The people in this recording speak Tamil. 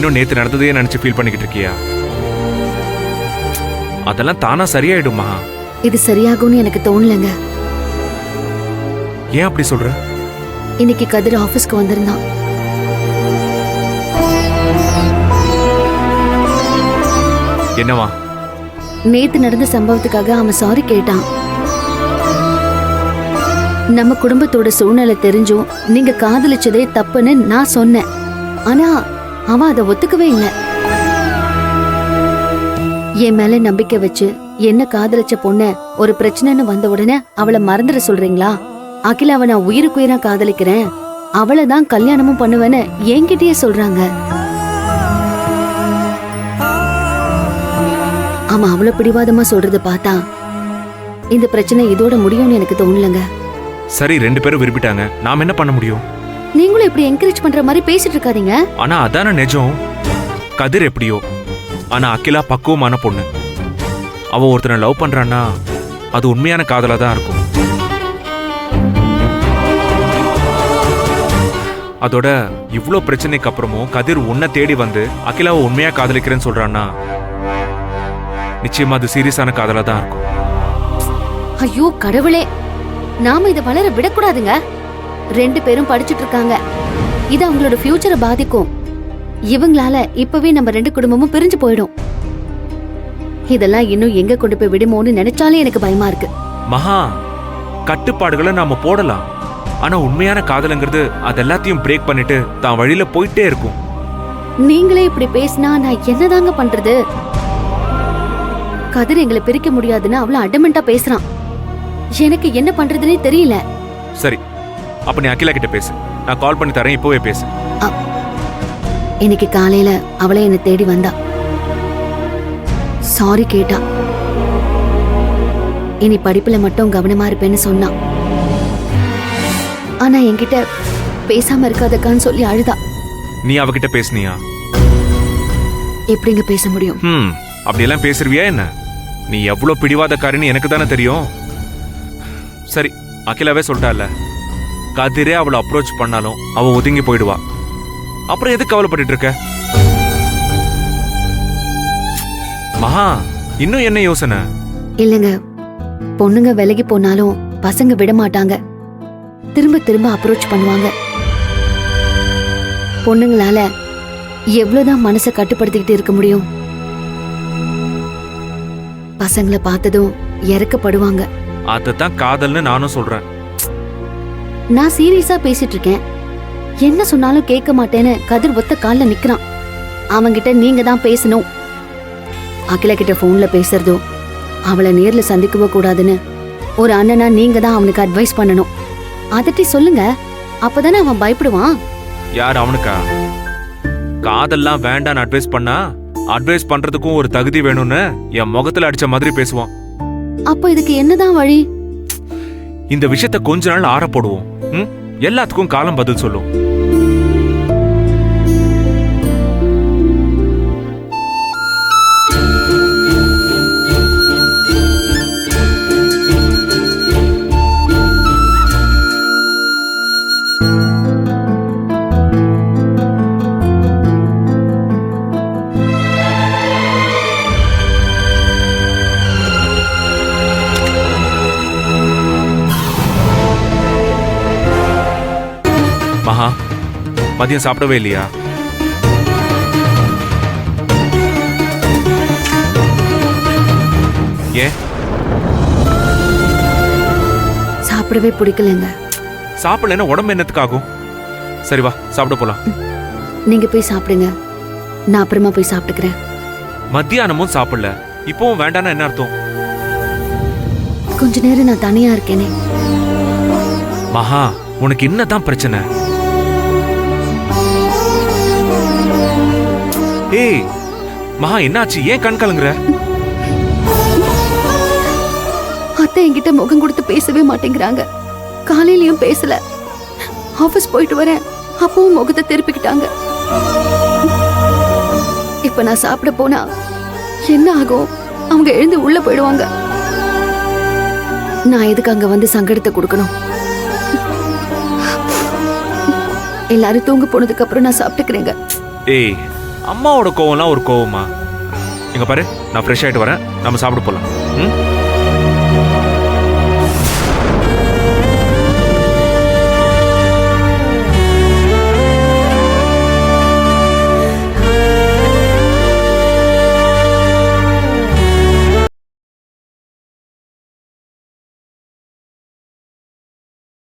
இன்னும் நேத்து நடந்ததே நினைச்சு ஃபீல் பண்ணிக்கிட்டு இருக்கியா? அதெல்லாம் தானா சரியாயிடுமா? இது சரியாகும்னு எனக்கு தோணலங்க. ஏன் அப்படி சொல்ற? இன்னைக்கு கதிர் ஆபீஸ்க்கு வந்திருந்தான். என்னவா? நேத்து நடந்த சம்பவத்துக்காக அவன் சாரி கேட்டான். நம்ம குடும்பத்தோட சூழ்நிலை தெரிஞ்சும் நீங்க காதலிச்சதே தப்புன்னு நான் சொன்னேன். ஆனா அவன் அதை ஒத்துக்கவே இல்லை. என் மேல நம்பிக்கை வச்சு என்ன காதலிச்ச பொண்ண ஒரு பிரச்சனைன்னு வந்த உடனே அவளை மறந்துட சொல்றீங்களா? அகிலாவை நான் உயிருக்குயிரா காதலிக்கிறேன், அவளை தான் கல்யாணமும் பண்ணுவேன்னு என்கிட்டயே சொல்றாங்க. அவன் அவ்வளவு பிடிவாதமா சொல்றத பார்த்தா இந்த பிரச்சனை இதோட முடியும்னு எனக்கு தோணலங்க. சரி, 2 பேரும் விரும்பிட்டாங்க, நாம என்ன பண்ண முடியும்? நீங்களும் இப்படி என்கரேஜ் பண்ற மாதிரி பேசிட்டு இருக்காதீங்க. ஆனா அதான நிஜம். கதிர் எப்படியோ, ஆனா அகிலா பக்குவமான பொண்ணு. அவ ஒருத்தனை லவ் பண்றான்னா அது உண்மையான காதலா தான் இருக்கும். அதோட இவ்ளோ பிரச்சனைக்கு அப்புறமும் கதிர் உன்னை தேடி வந்து அகிலாவை உண்மையா காதலிக்கிறேன்னு சொல்றான்னா நிச்சயமா அது சீரியஸான காதலா தான் இருக்கும். ஐயோ கடவுளே, நாம இத வளர விடக்கூடாதுங்க. 2 பேரும் படிச்சுட்டு இருக்காங்க. இது அவங்களோட ஃபியூச்சரை பாதிக்கும். இவங்களால இப்பவே நம்ம 2 குடும்பமும் பிரிஞ்சு போயிடும். இதெல்லாம் இன்னும் எங்க கொண்டு போய் விடுமோன்னு நினைச்சாலே எனக்கு பயமா இருக்கு. மகா, கட்டுப்பாடுகளை நாம போடலாம், ஆனா உண்மையான காதலுங்கிறது அது எல்லாத்தையும் பிரேக் பண்ணிட்டு தான் வழியில போயிட்டே இருக்கும். நீங்களே இப்படி பேசினா நான் என்னதாங்க பண்றது? கதிர் எங்களை பிரிக்க முடியாதுன்னு அவ்வளவு அடமெண்டா பேசுறான். எனக்கு என்ன பண்றதுன்னே தெரியல. சரி, அப்ப நீ அகிலா கிட்ட பேசு, நான் கால் பண்ணி தரேன், இப்பவே பேசு. இன்னைக்கு காலையில அவளே என்னை தேடி வந்தா, சாரி கேட்டா. இனி படிப்புல மட்டும் கவனமா இருப்பேன்னு சொன்னா. ஆனா என்கிட்ட பேசாம இருக்காதக்கான்னு சொல்லி அழுதா. நீ அவகிட்ட பேசுனியா? எப்படிங்க பேச முடியும்? அப்படியெல்லாம் பேசுறியா என்ன? நீ எவ்வளவு பிடிவாதக்காரின்னு எனக்கு தானே தெரியும். சரி, அகிலாவே சொல்லிட்டால, கதிரே அவளை அப்ரோச் பண்ணாலும் அவ ஒதுங்கி போயிடுவா. அப்புறம் எதுக்கு கவலைப்பட்டு இருக்க? மகா, இன்னும் என்ன யோசனை? இல்லங்க, பொண்ணுங்க விலகி போனாலும் பசங்க விட மாட்டாங்க. திரும்ப திரும்ப அப்ரோச் பண்ணுவாங்க. பொண்ணுங்களால எவ்வளவுதான் மனசை கட்டுப்படுத்திக்கிட்டு இருக்க முடியும்? பசங்களை பார்த்ததும் இறக்கப்படுவாங்க. அதத்தான் காதல்னு நானும் சொல்றேன். நான் சீரியஸா பேசிட்டு இருக்கேன். என்ன சொன்னாலும் கேட்க மாட்டேன்னு கதிர் ஒத்த கால்ல நிக்கிறான். அவங்கிட்ட நீங்க தான் பேசணும். அகிலா கிட்ட போன்ல பேசுறதோ அவளை நேர்ல சந்திக்கவோ கூடாதுன்னு ஒரு அண்ணனா நீங்க தான் அவனுக்கு அட்வைஸ் பண்ணணும். அதட்டி சொல்லுங்க, அப்பதானே அவன் பயப்படுவான். யார் அவனுக்கா? காதல்லாம் வேண்டான்னு அட்வைஸ் பண்ணா அட்வைஸ் பண்றதுக்கும் ஒரு தகுதி வேணும்னு என் முகத்துல அடிச்ச மாதிரி பேசுவான். அப்ப இதுக்கு என்னதான் வழி? இந்த விஷயத்த கொஞ்ச நாள் ஆற போடுவோம். எல்லாத்துக்கும் காலம் பதில் சொல்லும். மகா, மதியம் சாப்பிடவே இல்லையா? ஏன்? சாப்பிடவே பிடிக்கலங்க. சாப்பிடலன்னா உடம்பு என்னத்துக்கு ஆகும்? சரி வா, சாப்பிட போலாம். நீங்க போய் சாப்பிடுங்க, நான் அப்புறமா போய் சாப்பிட்டுக்கிறேன். மத்தியானமும் சாப்பிடல, இப்பவும் வேண்டானா என்ன அர்த்தம்? கொஞ்ச நேரம் நான் தனியா இருக்கேனே. மகா, உனக்கு என்னதான் பிரச்சனை? ஏய் மகா, என்னாச்சு? ஏன் கண் கலங்குற? அத்தை என்கிட்ட முகம் கொடுத்து பேசவே மாட்டேங்கிறாங்க. காலையிலயும் பேசல. ஆபீஸ் போயிட்டு வரேன், அப்பவும் முகத்தை திருப்பிக்கிட்டாங்க. இப்ப நான் சாப்பிட போனா என்ன ஆகும்? அவங்க எழுந்து உள்ள போயிடுவாங்க. நான் எதுக்கு அங்க வந்து சங்கடத்தை கொடுக்கணும்? எல்லாரும் தூங்க போனதுக்கு அப்புறம் நான் சாப்பிட்டுக்கிறேங்க. ஏய், அம்மாவோட கோவம்லாம் ஒரு கோவமா? இங்க பாரு, நான் ஃப்ரெஷ் ஆயிட்டு வரேன், நம்ம சாப்பிட போலாம். ம்